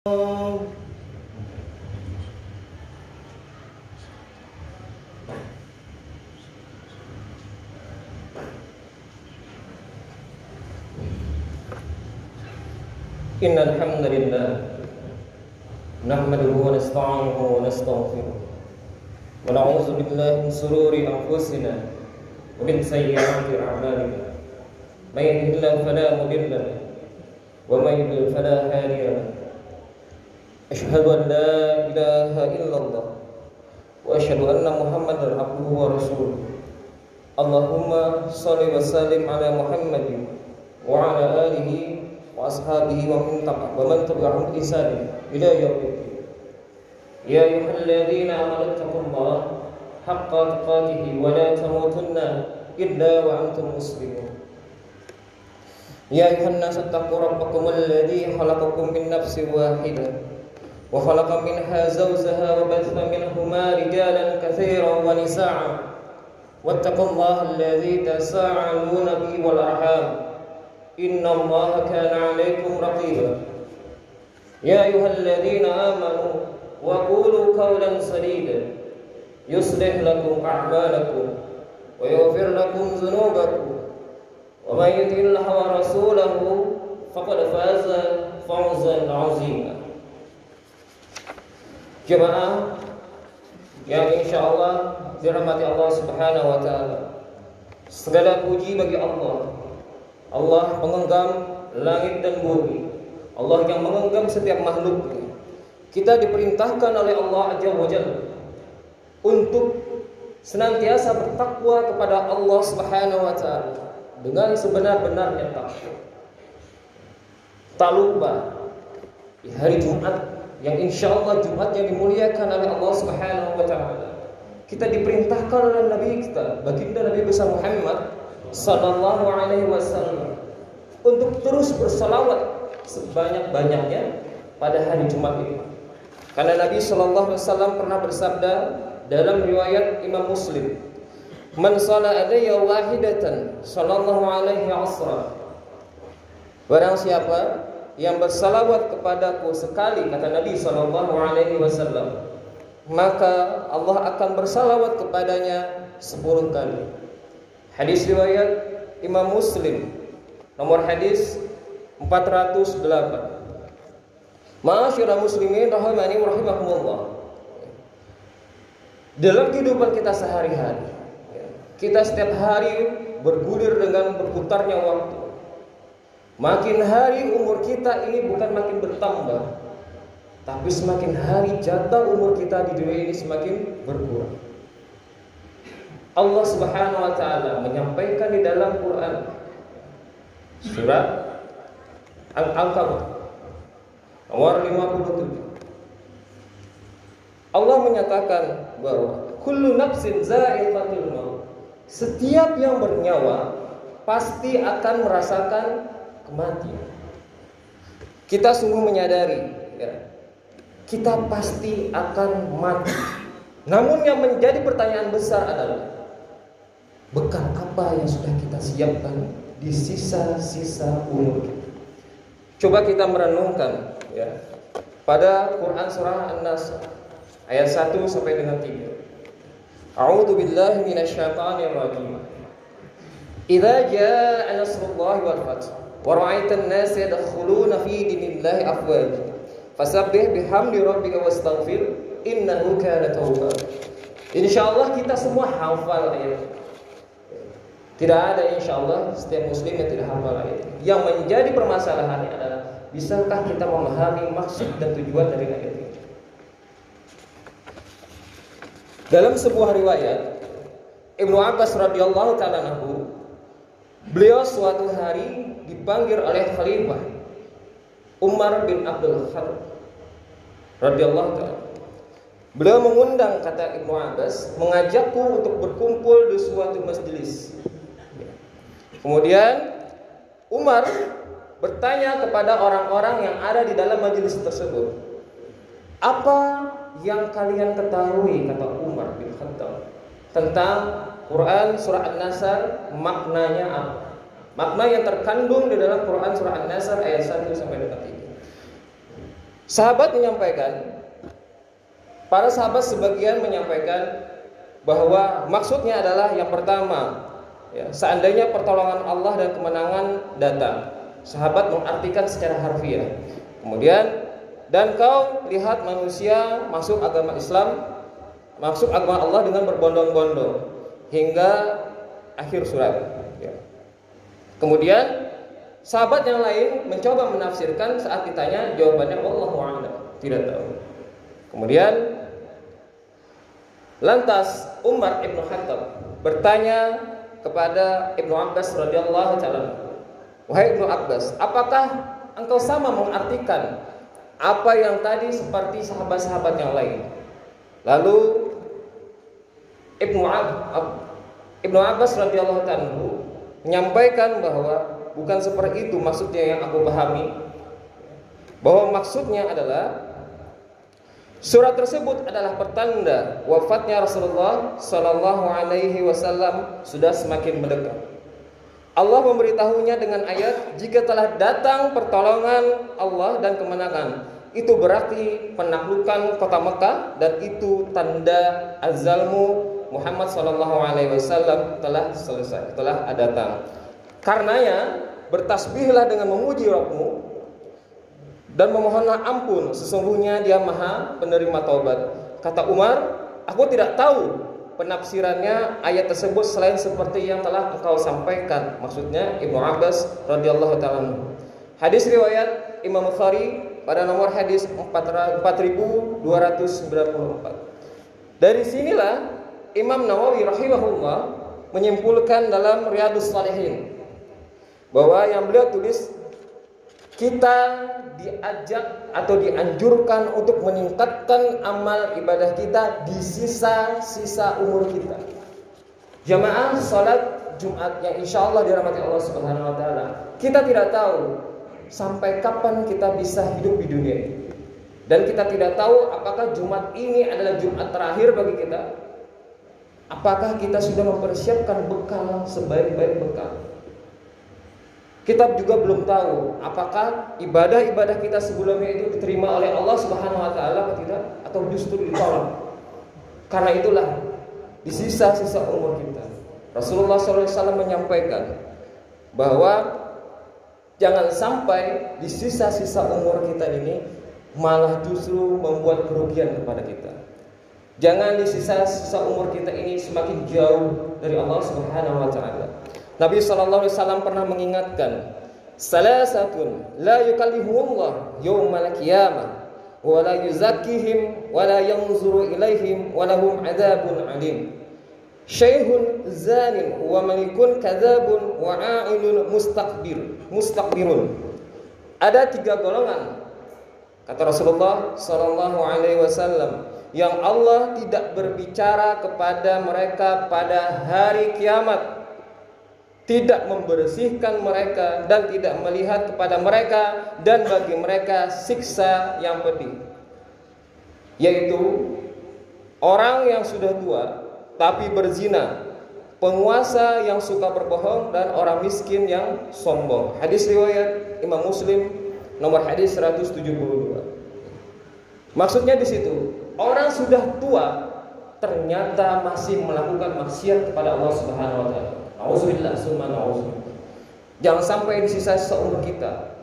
Innal hamdalillah nahmaduhu wa nasta'inuhu wa nastaghfiruh wa na'udzu billahi min shururi anfusina wa min sayyiati a'malina. May yahdihillahu fala mudilla lahu wa may yudlil fala hadiya lahu. Asyhadu an la ilaha illallah wa asyhadu anna Muhammadar abduhu wa rasuluh. Allahumma shalli wa sallim ala Muhammadin wa ala alihi wa ashabihi wa man tabi'ahum bi ihsan ila yaumil. Ya ayyuhalladzina amanu taqullaha haqqa tuqatih wa la tamutunna illa wa antum muslimun. Ya ayyuhan nas taqu rabbakumul ladzi khalaqakum min nafsin wahidah wa khalaqa minha zawjaha wa batha minhuma rijalan katsiran wa nisaa'a wattaqullaha alladzi tasaaluna bihi wal arham inna Allaha kana 'alaykum raqiba. Ya ayyuhalladzina amanu wa qulu qawlan sadida yuslih lakum a'malakum wa yaghfir lakum dhunubakum wa may yuti'illah wa rasulahu faqad faza fawzan 'azima. Jemaah yang insyaallah dirahmati Allah Subhanahu wa taala, segala puji bagi Allah. Allah menggenggam langit dan bumi. Allah yang menggenggam setiap makhluknya. Kita diperintahkan oleh Allah Azza wa Jalla untuk senantiasa bertakwa kepada Allah Subhanahu wa taala dengan sebenar-benarnya takwa. Tak lupa di hari Jumat yang insyaallah Jumat yang dimuliakan oleh Allah Subhanahu wa taala, kita diperintahkan oleh Nabi kita, baginda Nabi besar Muhammad sallallahu alaihi wasallam untuk terus bersalawat sebanyak-banyaknya pada hari Jumat ini. Karena Nabi sallallahu alaihi wasallam pernah bersabda dalam riwayat Imam Muslim, "Man shalla alayya wahidatan sallallahu alaihi asra." Barang siapa yang bersalawat kepadaku sekali, kata Nabi sallallahu alaihi wasallam, maka Allah akan bersalawat kepadanya 10 kali. Hadis riwayat Imam Muslim, nomor hadis 408. Ma'asyiral muslimin rahimani wa rahimakumullah. Dalam kehidupan kita sehari-hari, kita setiap hari bergulir dengan berputarnya waktu. Makin hari umur kita ini bukan makin bertambah, tapi semakin hari jatah umur kita di dunia ini semakin berkurang. Allah Subhanahu wa taala menyampaikan di dalam Quran surat Al-Ankabut nomor 57. Allah menyatakan bahwa kullu nafsin za'iqatul maut. Setiap yang bernyawa pasti akan merasakan kematian. Kita sungguh menyadari kita pasti akan mati. Namun yang menjadi pertanyaan besar adalah bekal apa yang sudah kita siapkan di sisa-sisa umur kita. Coba kita merenungkan pada Quran surah An-Nas ayat 1 sampai dengan 3. A'udzu billahi minasyaitonir rajim. Idza jaa'a nasrullahi wal fath wa ra'aitan nasa yadkhuluna fi dinillahi afwaja fasabbih bihamdi rabbika wastaghfir innahu kana tawwab. Insyaallah kita semua hafal ayat. Tidak ada insyaallah setiap muslim yang tidak hafal ayat. Yang menjadi permasalahannya adalah bisakah kita memahami maksud dan tujuan dari ayat ini. Dalam sebuah riwayat Ibnu Abbas radhiyallahu ta'ala anhu, beliau suatu hari dipanggil oleh Khalifah Umar bin Abdul Khattab radhiyallahu ta'ala. Beliau mengundang, kata Ibnu Abbas, mengajakku untuk berkumpul di suatu majelis. Kemudian Umar bertanya kepada orang-orang yang ada di dalam majelis tersebut, apa yang kalian ketahui, kata Umar bin Khattab, tentang Quran surah An-Nasr, maknanya apa? Makna yang terkandung di dalam Quran surah An-Nasr ayat 1 sampai dengan 3. Sahabat menyampaikan, para sahabat sebagian menyampaikan bahwa maksudnya adalah yang pertama, ya, seandainya pertolongan Allah dan kemenangan datang. Sahabat mengartikan secara harfiah. Kemudian, dan kau lihat manusia masuk agama Islam, masuk agama Allah dengan berbondong-bondong hingga akhir surat, ya. Kemudian sahabat yang lain mencoba menafsirkan, saat ditanya jawabannya wallahu a'lam, tidak tahu. Kemudian lantas Umar Ibn Khattab bertanya kepada Ibnu Abbas radhiyallahu taala, wahai Ibnu Abbas, apakah engkau sama mengartikan apa yang tadi seperti sahabat-sahabat yang lain? Lalu Ibnu Abbas radhiyallahu taala menyampaikan bahwa bukan seperti itu maksudnya yang aku pahami, bahwa maksudnya adalah surat tersebut adalah pertanda wafatnya Rasulullah Sallallahu Alaihi Wasallam sudah semakin mendekat. Allah memberitahunya dengan ayat, jika telah datang pertolongan Allah dan kemenangan, itu berarti penaklukan kota Mekah, dan itu tanda azalmu Muhammad Sallallahu Alaihi Wasallam telah selesai, telah datang. Karenanya bertasbihlah dengan memuji Rabbmu dan memohonlah ampun, sesungguhnya Dia Maha penerima taubat. Kata Umar, aku tidak tahu penafsirannya ayat tersebut selain seperti yang telah engkau sampaikan. Maksudnya Ibnu Abbas radhiyallahu taala. Hadis riwayat Imam Bukhari pada nomor hadis 4294. Dari sinilah Imam Nawawi rahimahullah menyimpulkan dalam Riyadhus Shalihin bahwa yang beliau tulis, kita diajak atau dianjurkan untuk meningkatkan amal ibadah kita di sisa-sisa umur kita. Jamaah salat Jumat yang insya Allah dirahmati Allah Subhanahu Wa Taala, kita tidak tahu sampai kapan kita bisa hidup di dunia ini, dan kita tidak tahu apakah Jumat ini adalah Jumat terakhir bagi kita. Apakah kita sudah mempersiapkan bekal sebaik-baik bekal? Kita juga belum tahu apakah ibadah-ibadah kita sebelumnya itu diterima oleh Allah Subhanahu Wa Taala atau tidak, atau justru ditolak. Karena itulah di sisa-sisa umur kita, Rasulullah SAW menyampaikan bahwa jangan sampai di sisa-sisa umur kita ini malah justru membuat kerugian kepada kita. Jangan di sisa-sisa umur kita ini semakin jauh dari Allah Subhanahu Wa Taala. Nabi SAW pernah mengingatkan, salasatun la yukallimuhumullah yaumal qiyamah wa la yuzakkihim wa la yanzuru ilaihim wa lahum adzabun alim. Syaikhun zanin wa malikun kadzabun wa a'ilun mustakbirun. Ada 3 golongan, kata Rasulullah SAW, yang Allah tidak berbicara kepada mereka pada hari kiamat, tidak membersihkan mereka dan tidak melihat kepada mereka, dan bagi mereka siksa yang pedih, yaitu orang yang sudah tua tapi berzina, penguasa yang suka berbohong, dan orang miskin yang sombong. Hadis riwayat Imam Muslim nomor hadis 172. Maksudnya di situ, orang sudah tua ternyata masih melakukan maksiat kepada Allah Subhanahu Wa Taala. Auzubillah summa na'udzubillah. Jangan sampai di sisa-sisa umur kita,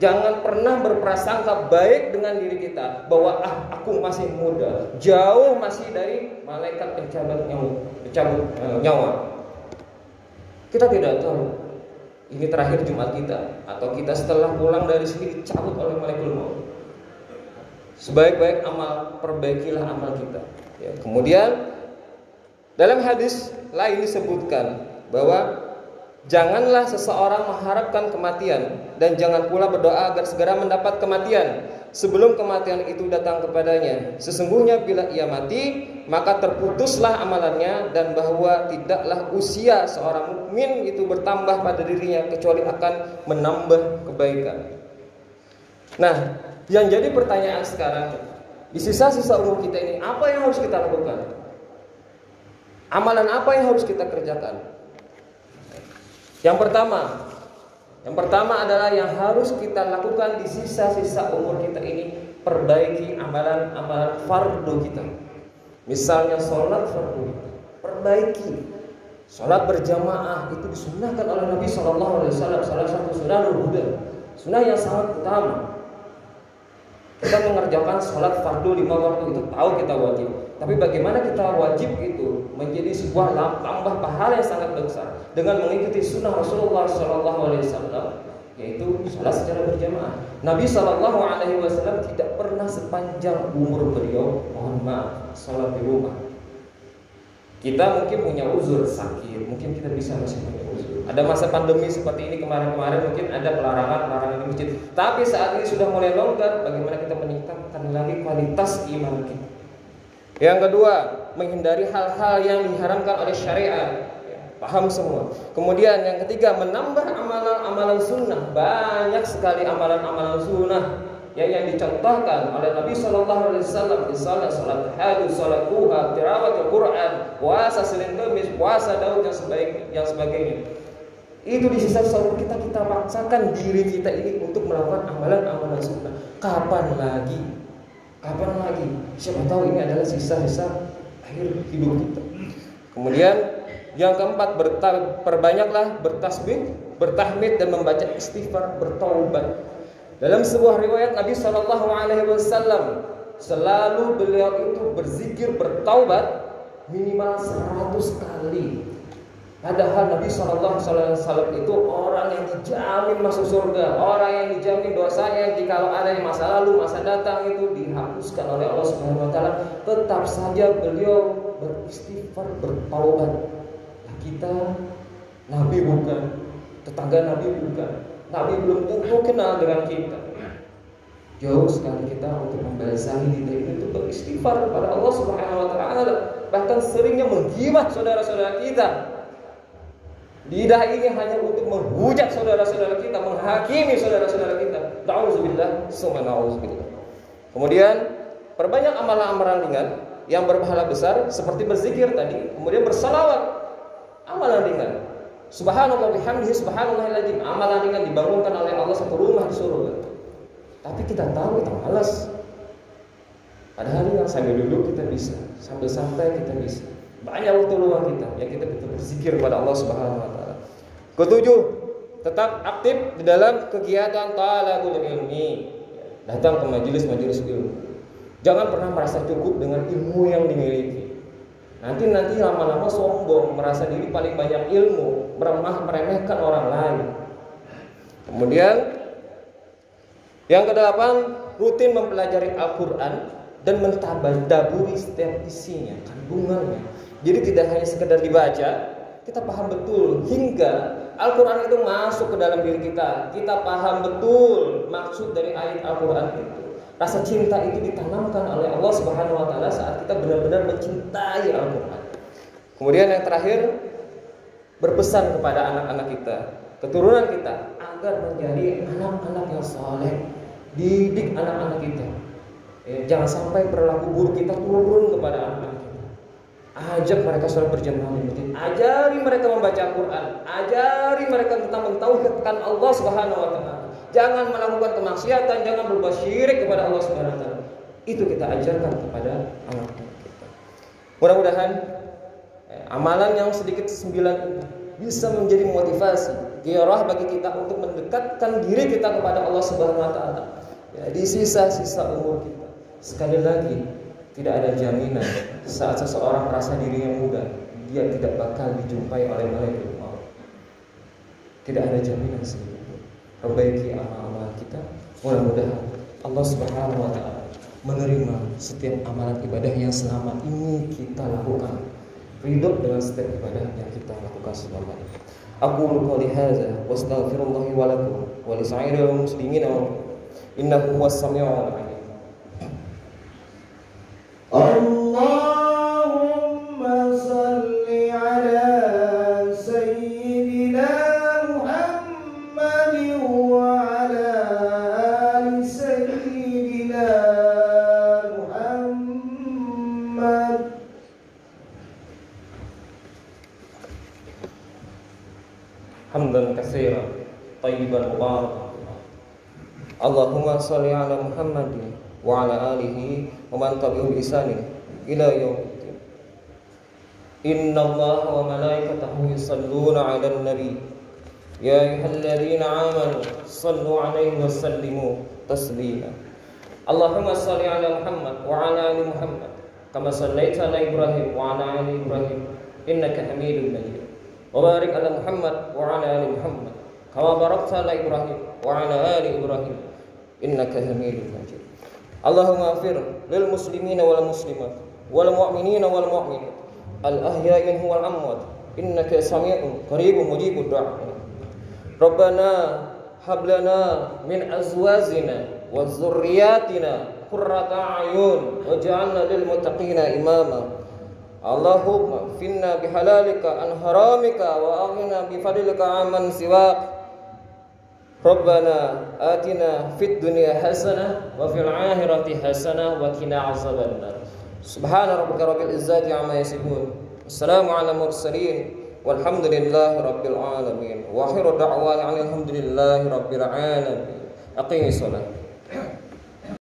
jangan pernah berprasangka baik dengan diri kita bahwa aku masih muda, jauh masih dari malaikat pencabut nyawa. Kita tidak tahu ini terakhir Jumat kita, atau kita setelah pulang dari sini dicabut oleh malaikat maut. Sebaik-baik amal, perbaikilah amal kita, ya. Kemudian dalam hadis lain disebutkan bahwa janganlah seseorang mengharapkan kematian, dan jangan pula berdoa agar segera mendapat kematian sebelum kematian itu datang kepadanya. Sesungguhnya bila ia mati, maka terputuslah amalannya, dan bahwa tidaklah usia seorang mukmin itu bertambah pada dirinya kecuali akan menambah kebaikan. Nah, yang jadi pertanyaan sekarang, di sisa-sisa umur kita ini apa yang harus kita lakukan? Amalan apa yang harus kita kerjakan? Yang pertama adalah yang harus kita lakukan di sisa-sisa umur kita ini, perbaiki amalan-amalan fardu kita. Misalnya sholat fardu, perbaiki. Sholat berjamaah itu disunnahkan oleh Nabi SAW, salah satu sunnah huda, sunnah yang sangat utama. Kita mengerjakan sholat fardu 5 waktu itu tahu kita wajib. Tapi bagaimana kita wajib itu menjadi sebuah tambah pahala yang sangat besar dengan mengikuti sunnah Rasulullah SAW, yaitu sholat secara berjamaah. Nabi SAW tidak pernah sepanjang umur beliau, mohon maaf, sholat di rumah. Kita mungkin punya uzur sakit, mungkin kita bisa masih punya uzur. Ada masa pandemi seperti ini kemarin-kemarin mungkin ada pelarangan di masjid. Tapi saat ini sudah mulai longgar, bagaimana kita meningkatkan lagi kualitas iman kita. Yang kedua, menghindari hal-hal yang diharamkan oleh syariat. Paham semua. Kemudian yang ketiga, menambah amalan-amalan sunnah. Banyak sekali amalan-amalan sunnah yang dicontohkan oleh Nabi SAW, misalnya salat tahajud, salat duha, tilawatul Quran, puasa Senin Kamis, puasa Daud yang sebagainya. Itu di sisa waktu kita paksakan diri kita ini untuk melakukan amalan-amalan sunnah. Kapan lagi? Siapa tahu ini adalah sisa-sisa akhir hidup kita. Kemudian yang keempat, perbanyaklah bertasbih, bertahmid dan membaca istighfar, bertaubat. Dalam sebuah riwayat Nabi SAW selalu beliau itu berzikir bertaubat minimal 100 kali. Padahal Nabi SAW itu orang yang dijamin masuk surga, orang yang dijamin dosanya jikalau ada di masa lalu, masa datang itu dihapuskan oleh Allah Subhanahu Wa Taala. Tetap saja beliau beristighfar, bertaubat. Nah, kita Nabi bukan, tetangga Nabi bukan. Nabi belum tentu kenal dengan kita. Jauh sekali kita untuk membasahi diri ini untuk beristighfar kepada Allah Subhanahu Wa Taala. Bahkan seringnya menggibah saudara-saudara kita. Lidah ini hanya untuk menghujat saudara-saudara kita, menghakimi saudara-saudara kita. Nauzubillah, summa nauzubillah. Kemudian perbanyak amalan-amalan ringan yang berpahala besar seperti berzikir tadi, kemudian bersalawat. Amalan ringan. Subhanallah bihamdihi subhanallahil azim. Amalan ringan dibangunkan oleh Allah satu rumah di surga. Tapi kita tahu kita malas. Padahal yang sambil duduk kita bisa, sambil santai kita bisa. Banyak waktu luang kita yang kita berzikir kepada Allah Subhanahu Wa Taala. Ketujuh, tetap aktif di dalam kegiatan talabul ilmi. Datang ke majelis-majelis ilmu. Jangan pernah merasa cukup dengan ilmu yang dimiliki. Nanti lama-lama sombong, merasa diri paling banyak ilmu, meremehkan orang lain. Kemudian yang kedelapan, rutin mempelajari Al-Quran dan mentadaburi setiap isinya, kandungannya. Jadi tidak hanya sekedar dibaca, kita paham betul hingga Al-Quran itu masuk ke dalam diri kita. Kita paham betul maksud dari ayat Al-Quran itu. Rasa cinta itu ditanamkan oleh Allah Subhanahu Wa Taala saat kita benar-benar mencintai Al-Quran. Kemudian yang terakhir, berpesan kepada anak-anak kita, keturunan kita, agar menjadi anak-anak yang saleh. Didik anak-anak kita. Jangan sampai perilaku buruk kita turun kepada anak-anak kita. Ajak mereka sholat berjamaah di masjid. Ajari mereka membaca Al-Quran. Ajari mereka tentang mentauhidkan Allah Subhanahu Wa Taala. Jangan melakukan kemaksiatan, jangan berbuat syirik kepada Allah Subhanahu Wa Taala. Itu kita ajarkan kepada anak-anak kita. Mudah-mudahan amalan yang sedikit 9 itu bisa menjadi motivasi, gairah bagi kita untuk mendekatkan diri kita kepada Allah Subhanahu Wa Taala. Di sisa-sisa umur kita. Sekali lagi, tidak ada jaminan saat seseorang merasa dirinya muda, dia tidak bakal dijumpai oleh malaikat maut. Tidak ada jaminan sedikit. Perbaiki amal-amal kita. Mudah-mudahan Allah Subhanahu Wa Taala menerima setiap amalan ibadah yang selama ini kita lakukan. Ridho dengan setiap ibadah yang kita lakukan selama ini. Aqulu qouli hadza wa astaghfirullah wa lakum wa li sa'iril muslimin innahu huwas samiul 'alim. Allahumma shalli 'ala sayyidina Muhammadin wa 'ala ali sayyidina Muhammad. Hamdan katsiran thayyiban mubarakan. Allahumma shalli 'ala Muhammadin وعلى آله ومن تبعهم بإحسان إلى يوم الدين. إن الله وملائكته يصلون على النبي يا أيها الذين آمنوا صلوا عليه وسلموا تسليما. اللهم صل على محمد وعلى آل محمد كما صليت على إبراهيم وعلى آل إبراهيم إنك حميد مجيد. وبارك على محمد وعلى آل محمد كما باركت على إبراهيم وعلى آل إبراهيم إنك حميد مجيد. اللهم اغفر للمسلمين والمسلمات والمؤمنين والمؤمنات الأحياء منهم والأموات إنك سميع قريب مجيب الدعاء. ربنا هب لنا من أزواجنا وذرياتنا قرة أعين واجعلنا للمتقين إماما. اللهم اكفنا بحلالك عن حرامك وأغننا بفضلك عمن سواك. ربنا آتنا في الدنيا حسنة وفي الآخرة حسنة وقنا عذاب النار. سبحان ربك رب العزة عما يصفون والسلام على المرسلين والحمد لله رب العالمين وآخر دعوانا الحمد لله رب العالمين. أقيموا الصلاة.